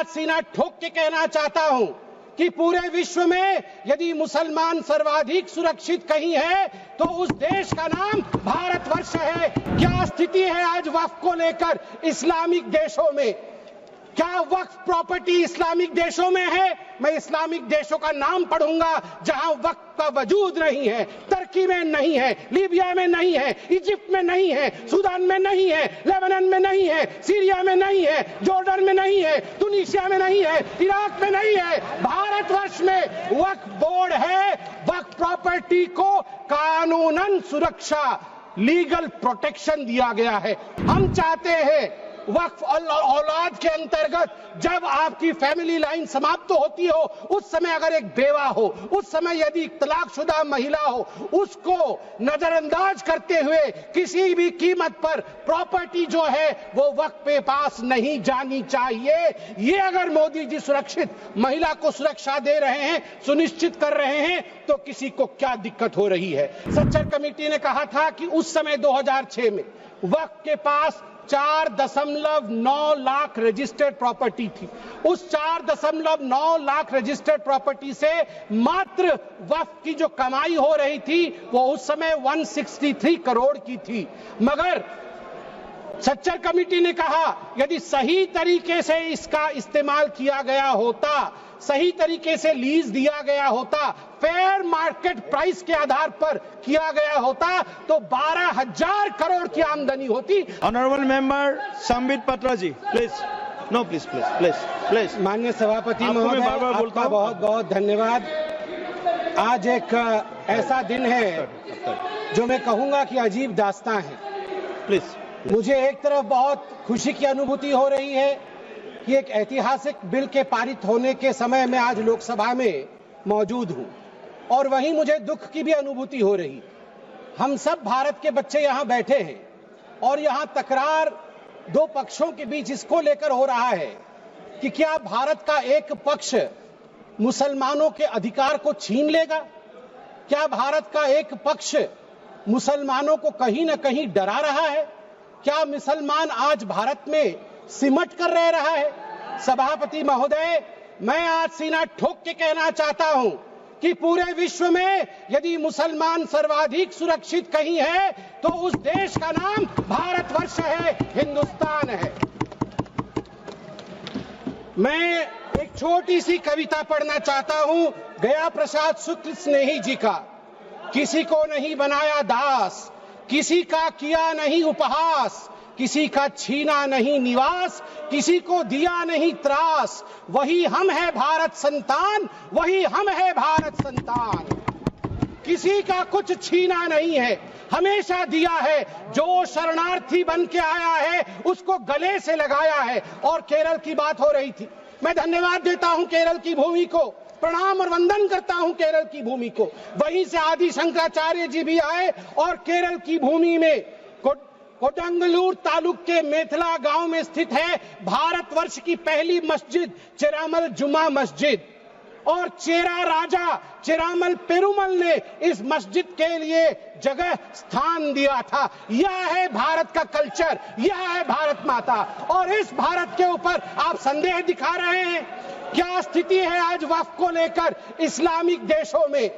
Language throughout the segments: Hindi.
सीना ठोक के कहना चाहता हूं कि पूरे विश्व में यदि मुसलमान सर्वाधिक सुरक्षित कहीं है तो उस देश का नाम भारतवर्ष है। क्या स्थिति है आज वक्फ को लेकर इस्लामिक देशों में? क्या वक्फ प्रॉपर्टी इस्लामिक देशों में है? मैं इस्लामिक देशों का नाम पढ़ूंगा जहां वक्फ का वजूद नहीं है। तुर्की में नहीं है, लीबिया में नहीं है, इजिप्ट में नहीं है, सूडान में नहीं है, लेबनान में नहीं है, सीरिया में नहीं है, जॉर्डन में नहीं है, तुनीसिया में नहीं है, इराक में नहीं है। भारतवर्ष में वक्फ बोर्ड है। वक्फ प्रॉपर्टी को कानूनन सुरक्षा, लीगल प्रोटेक्शन दिया गया है। हम चाहते हैं वक्फ औलाद के अंतर्गत जब आपकी फैमिली लाइन समाप्त होती हो उस समय अगर एक बेवा हो, उस समय यदि तलाकशुदा महिला हो, उसको नजरअंदाज करते हुए किसी भी कीमत पर प्रॉपर्टी जो है वो वक्फ के पास नहीं जानी चाहिए। ये अगर मोदी जी सुरक्षित महिला को सुरक्षा दे रहे हैं, सुनिश्चित कर रहे हैं, तो किसी को क्या दिक्कत हो रही है? सच्चर कमेटी ने कहा था कि उस समय 2006 में वक्फ के पास 4.9 लाख रजिस्टर्ड प्रॉपर्टी थी। उस 4.9 लाख रजिस्टर्ड प्रॉपर्टी से मात्र वक्फ की जो कमाई हो रही थी वो उस समय 163 करोड़ की थी। मगर सच्चर कमेटी ने कहा यदि सही तरीके से इसका इस्तेमाल किया गया होता, सही तरीके से लीज दिया गया होता, फेयर मार्केट प्राइस के आधार पर किया गया होता तो 12,000 करोड़ की आमदनी होती। Honourable member Sambit Patra ji, please. No please please please please. माननीय सभापति महोदय, आपका बहुत बहुत धन्यवाद। आज एक ऐसा दिन है जो मैं कहूंगा कि अजीब दास्तां है। प्लीज। मुझे एक तरफ बहुत खुशी की अनुभूति हो रही है कि एक ऐतिहासिक बिल के पारित होने के समय में आज लोकसभा में मौजूद हूं, और वहीं मुझे दुख की भी अनुभूति हो रही। हम सब भारत के बच्चे यहां बैठे हैं और यहां तकरार दो पक्षों के बीच इसको लेकर हो रहा है कि क्या भारत का एक पक्ष मुसलमानों के अधिकार को छीन लेगा? क्या भारत का एक पक्ष मुसलमानों को कहीं ना कहीं डरा रहा है? क्या मुसलमान आज भारत में सिमट कर रह रहा है? सभापति महोदय, मैं आज सीना ठोक के कहना चाहता हूं कि पूरे विश्व में यदि मुसलमान सर्वाधिक सुरक्षित कहीं है तो उस देश का नाम भारतवर्ष है, हिंदुस्तान है। मैं एक छोटी सी कविता पढ़ना चाहता हूं गया प्रसाद शुक्ल स्नेही जी का। किसी को नहीं बनाया दास, किसी का किया नहीं उपहास, किसी का छीना नहीं निवास, किसी को दिया नहीं त्रास, वही हम है भारत संतान, वही हम है भारत संतान। किसी का कुछ छीना नहीं है, हमेशा दिया है। जो शरणार्थी बन के आया है उसको गले से लगाया है। और केरल की बात हो रही थी, मैं धन्यवाद देता हूं केरल की भूमि को, प्रणाम और वंदन करता हूं केरल की भूमि को। वहीं से आदि शंकराचार्य जी भी आए और केरल की भूमि में कोडंगलूर तालुक के मेथला गांव में स्थित है भारतवर्ष की पहली मस्जिद चेरामल जुमा मस्जिद। और चेरा राजा चेरामल पेरुमल ने इस मस्जिद के लिए जगह स्थान दिया था। यह है भारत का कल्चर, यह है भारत माता। और इस भारत के ऊपर आप संदेह दिखा रहे हैं। क्या स्थिति है आज वक्फ को लेकर इस्लामिक देशों में?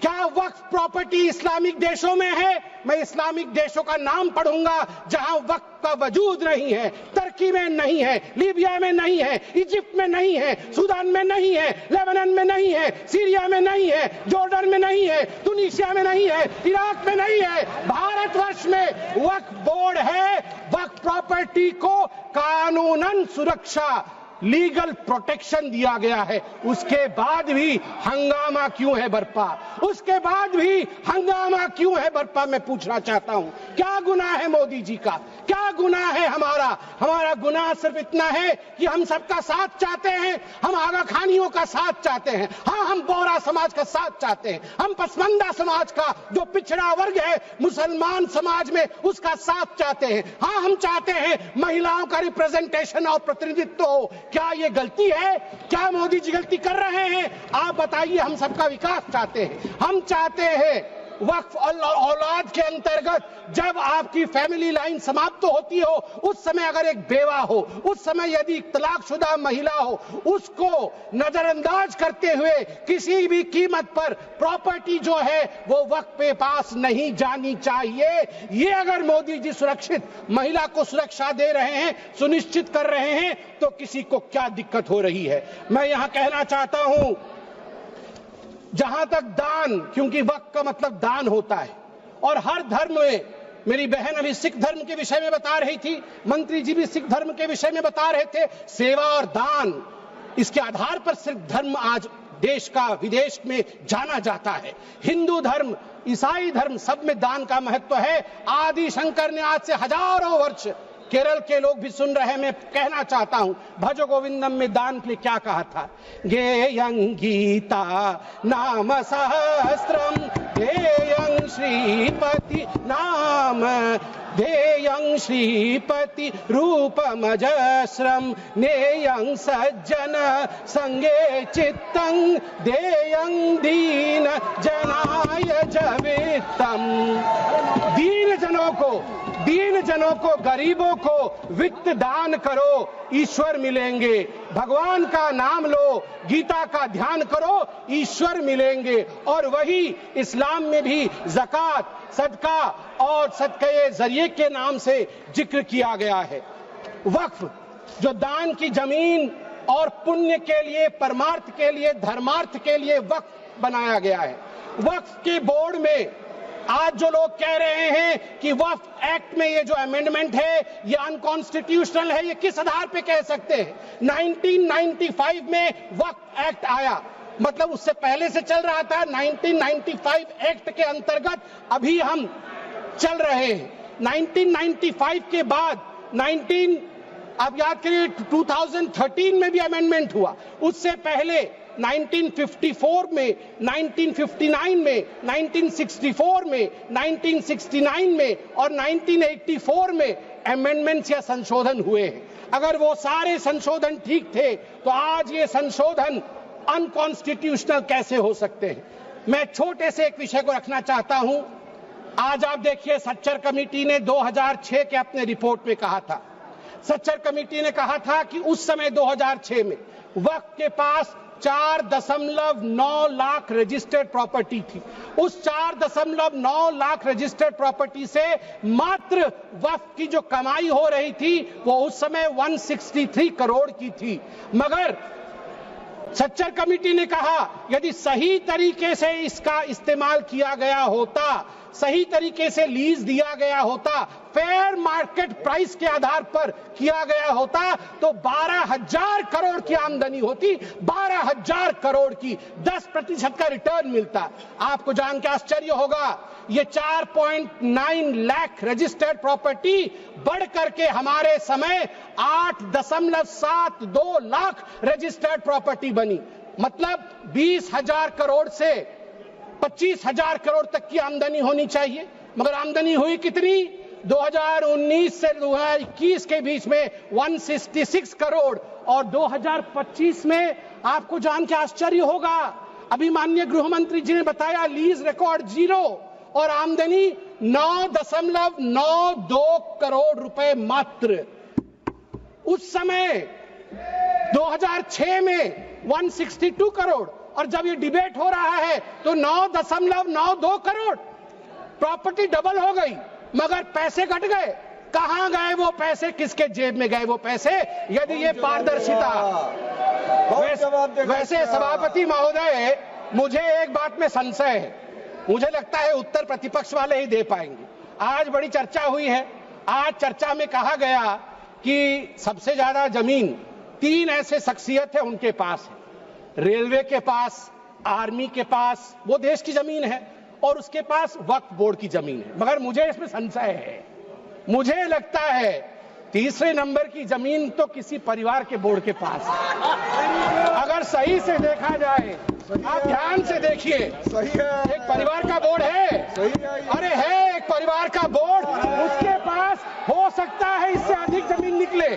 क्या वक्फ प्रॉपर्टी इस्लामिक देशों में है? मैं इस्लामिक देशों का नाम पढ़ूंगा जहां वक्फ का वजूद नहीं है। तुर्की में नहीं है, लीबिया में नहीं है, इजिप्ट में नहीं है, सूडान में नहीं है, लेबनान में नहीं है, सीरिया में नहीं है, जॉर्डन में नहीं है, तुनीसिया में नहीं है, इराक में नहीं है। भारतवर्ष में वक्फ बोर्ड है। वक्फ प्रॉपर्टी को कानूनन सुरक्षा, लीगल प्रोटेक्शन दिया गया है। उसके बाद भी हंगामा क्यों है बरपा? उसके बाद भी हंगामा क्यों है बरपा? मैं पूछना चाहता हूं, क्या गुनाह है मोदी जी का? क्या गुनाह है हमारा? हमारा गुनाह सिर्फ इतना है कि हम सबका साथ चाहते हैं, हम आगा खानियों का साथ चाहते हैं, हाँ हम बोहरा समाज का साथ चाहते हैं, हम पसमंदा समाज का जो पिछड़ा वर्ग है मुसलमान समाज में उसका साथ चाहते हैं, हाँ हम चाहते हैं महिलाओं का रिप्रेजेंटेशन और प्रतिनिधित्व हो। क्या ये गलती है? क्या मोदी जी गलती कर रहे हैं? आप बताइए। हम सबका विकास चाहते हैं, हम चाहते हैं वक्फ औलाद के अंतर्गत जब आपकी फैमिली लाइन समाप्त होती हो, उस समय अगर एक बेवा हो, उस समय यदि तलाकशुदा महिला हो, उसको नजरअंदाज करते हुए किसी भी कीमत पर प्रॉपर्टी जो है वो वक्फ पे पास नहीं जानी चाहिए। ये अगर मोदी जी सुरक्षित महिला को सुरक्षा दे रहे हैं, सुनिश्चित कर रहे हैं, तो किसी को क्या दिक्कत हो रही है। मैं यहां कहना चाहता हूं, जहां तक दान, क्योंकि वक्फ का मतलब दान होता है और हर धर्म में, मेरी बहन अभी सिख धर्म के विषय में बता रही थी, मंत्री जी भी सिख धर्म के विषय में बता रहे थे, सेवा और दान, इसके आधार पर सिर्फ धर्म आज देश का विदेश में जाना जाता है। हिंदू धर्म, ईसाई धर्म, सब में दान का महत्व है। आदि शंकर ने आज से हजारों वर्ष, केरल के लोग भी सुन रहे हैं, मैं कहना चाहता हूं, भज गोविंदम में दान के लिए क्या कहा था? गेयं गीता नाम सहस्त्रम ध्येयं श्रीपति नाम ध्येयं श्रीपति रूपमजस्रम नेयं सज्जन संगे चित्तं देयं दीन जनाय जवित्तम। दीन जनों को, गरीबों को वित्त दान करो, ईश्वर मिलेंगे। भगवान का नाम लो, गीता का ध्यान करो, ईश्वर मिलेंगे। और वही इस्लाम में भी ज़कात, सदका और सदके जरिए के नाम से जिक्र किया गया है। वक्फ जो दान की जमीन और पुण्य के लिए, परमार्थ के लिए, धर्मार्थ के लिए वक्फ बनाया गया है। वक्फ के बोर्ड में आज जो लोग कह रहे हैं कि वक्फ एक्ट में ये जो अमेंडमेंट है ये अनकॉन्स्टिट्यूशनल है, ये किस आधार पे कह सकते हैं? 1995 में वक्फ एक्ट आया, मतलब उससे पहले से चल रहा था। 1995 एक्ट के अंतर्गत अभी हम चल रहे हैं। 1995 के बाद आप याद करिए 2013 में भी अमेंडमेंट हुआ। उससे पहले 1954 में, 1959 में, 1964 में, 1969 में और 1984 में अमेंडमेंट्स या संशोधन हुए हैं। अगर वो सारे संशोधन ठीक थे तो आज ये संशोधन अनकॉन्स्टिट्यूशनल कैसे हो सकते हैं? मैं छोटे से एक विषय को रखना चाहता हूं। आज आप देखिए, सच्चर कमेटी ने 2006 के अपने रिपोर्ट में कहा था, सच्चर कमेटी ने कहा था कि उस समय 2006 में वक्फ के पास 4.9 लाख रजिस्टर्ड प्रॉपर्टी थी। उस 4.9 लाख रजिस्टर्ड प्रॉपर्टी से मात्र वक्फ की जो कमाई हो रही थी वो उस समय 163 करोड़ की थी। मगर सच्चर कमेटी ने कहा यदि सही तरीके से इसका इस्तेमाल किया गया होता, सही तरीके से लीज दिया गया होता, फेयर मार्केट प्राइस के आधार पर किया गया होता, तो 12,000 करोड़ की आमदनी होती, 12,000 करोड़ की, 10% का रिटर्न मिलता। आपको जान के आश्चर्य होगा, ये 4.9 लाख रजिस्टर्ड प्रॉपर्टी बढ़ करके हमारे समय 8.72 लाख रजिस्टर्ड प्रॉपर्टी बनी। मतलब 20,000 करोड़ से 25,000 करोड़ तक की आमदनी होनी चाहिए, मगर आमदनी हुई कितनी? 2019 से 2021 के बीच में 166 करोड़, और 2025 में आपको जान के आश्चर्य होगा, अभी माननीय गृह मंत्री जी ने बताया लीज रिकॉर्ड 0 और आमदनी 9.92 करोड़ रुपए मात्र। उस समय 2006 में 162 करोड़, और जब ये डिबेट हो रहा है तो 9.92 करोड़। प्रॉपर्टी डबल हो गई मगर पैसे घट गए। कहां गए वो पैसे, किसके जेब में गए वो पैसे? यदि ये पारदर्शिता। वैसे सभापति महोदय, मुझे एक बात में संशय है, मुझे लगता है उत्तर प्रतिपक्ष वाले ही दे पाएंगे। आज बड़ी चर्चा हुई है, आज चर्चा में कहा गया कि सबसे ज्यादा जमीन 3 ऐसे शख्सियत है उनके पास है, रेलवे के पास, आर्मी के पास, वो देश की जमीन है, और उसके पास वक्फ बोर्ड की जमीन है। मगर मुझे इसमें संशय है, मुझे लगता है तीसरे नंबर की जमीन तो किसी परिवार के बोर्ड के पास है। अगर सही से देखा जाए, आप ध्यान से देखिए, एक परिवार का बोर्ड है, अरे है एक परिवार का बोर्ड, उसके पास हो सकता है इससे अधिक जमीन निकले।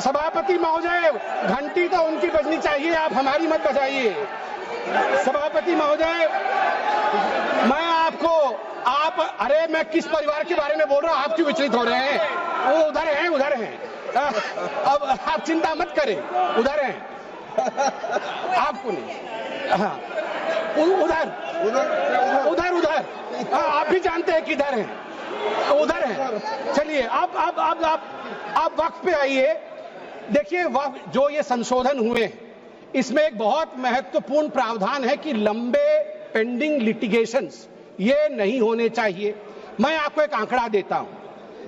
सभापति महोदय, घंटी तो उनकी बजनी चाहिए, आप हमारी मत बजाइए। सभापति महोदय, मैं आपको आप अरे मैं किस परिवार के बारे में बोल रहा हूं, आप क्यों विचलित हो रहे हैं? वो उधर हैं अब आप चिंता मत करें, उधर हैं, आपको नहीं। हाँ उधर आप भी जानते हैं किधर हैं, उधर हैं। चलिए आप वक्त पे आइए। देखिए जो ये संशोधन हुए हैं इसमें एक बहुत महत्वपूर्ण प्रावधान है कि लंबे पेंडिंग लिटिगेशंस ये नहीं होने चाहिए। मैं आपको एक आंकड़ा देता हूं,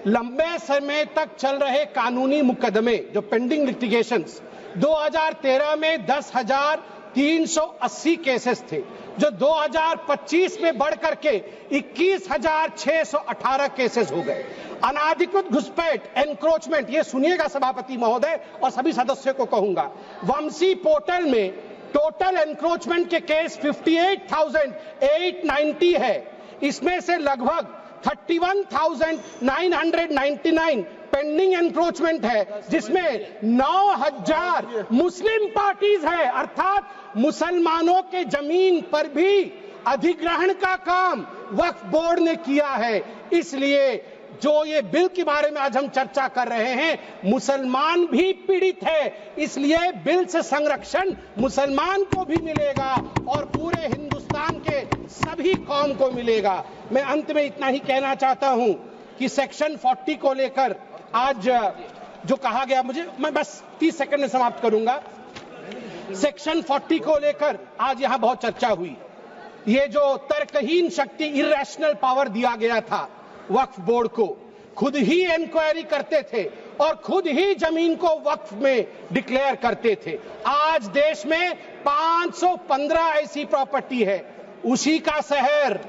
लंबे समय तक चल रहे कानूनी मुकदमे जो पेंडिंग लिटिगेशंस 2013 में 10,380 केसेस थे, जो 2025 में बढ़ करके 21,618 केसेस हो गए। अनाधिकृत घुसपैठ एनक्रोचमेंट, ये सुनिएगा सभापति महोदय और सभी सदस्यों को कहूंगा, वंशी पोर्टल में टोटल एनक्रोचमेंट के केस 58,890 है। इसमें से लगभग 31,999 पेंडिंग एनक्रोचमेंट है, जिसमें 9,000 मुस्लिम पार्टीज है, अर्थात मुसलमानों के जमीन पर भी अधिग्रहण का काम वक्फ बोर्ड ने किया है। इसलिए जो ये बिल के बारे में आज हम चर्चा कर रहे हैं, मुसलमान भी पीड़ित है, इसलिए बिल से संरक्षण मुसलमान को भी मिलेगा और पूरे हिंदुस्तान के सभी कौम को मिलेगा। मैं अंत में इतना ही कहना चाहता हूं कि सेक्शन 40 को लेकर आज जो कहा गया, मैं बस 30 सेकंड में समाप्त करूंगा। सेक्शन 40 को लेकर आज यहां बहुत चर्चा हुई। ये जो तर्कहीन शक्ति, इरैशनल पावर दिया गया था वक्फ बोर्ड को, खुद ही इंक्वायरी करते थे और खुद ही जमीन को वक्फ में डिक्लेयर करते थे। आज देश में 515 ऐसी प्रॉपर्टी है, उसी का शहर,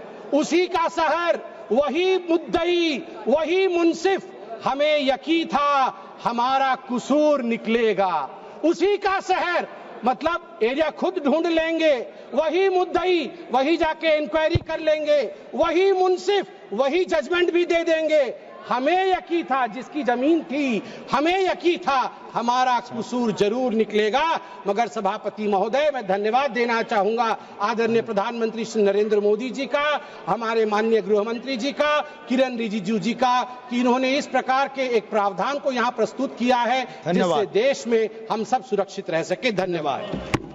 वही मुद्दई, वही मुंसिफ। हमें यकीन था हमारा कसूर निकलेगा। उसी का शहर, मतलब एरिया खुद ढूंढ लेंगे, वही मुद्दई, वही जाके इंक्वायरी कर लेंगे, वही मुंसिफ, वही जजमेंट भी दे देंगे। हमें यकीन था, जिसकी जमीन थी, हमें यकीन था हमारा कसूर जरूर निकलेगा। मगर सभापति महोदय, मैं धन्यवाद देना चाहूंगा आदरणीय प्रधानमंत्री श्री नरेंद्र मोदी जी का, हमारे माननीय गृह मंत्री जी का, किरण रिजिजू जी का, कि इन्होंने इस प्रकार के एक प्रावधान को यहां प्रस्तुत किया है जिससे देश में हम सब सुरक्षित रह सके। धन्यवाद।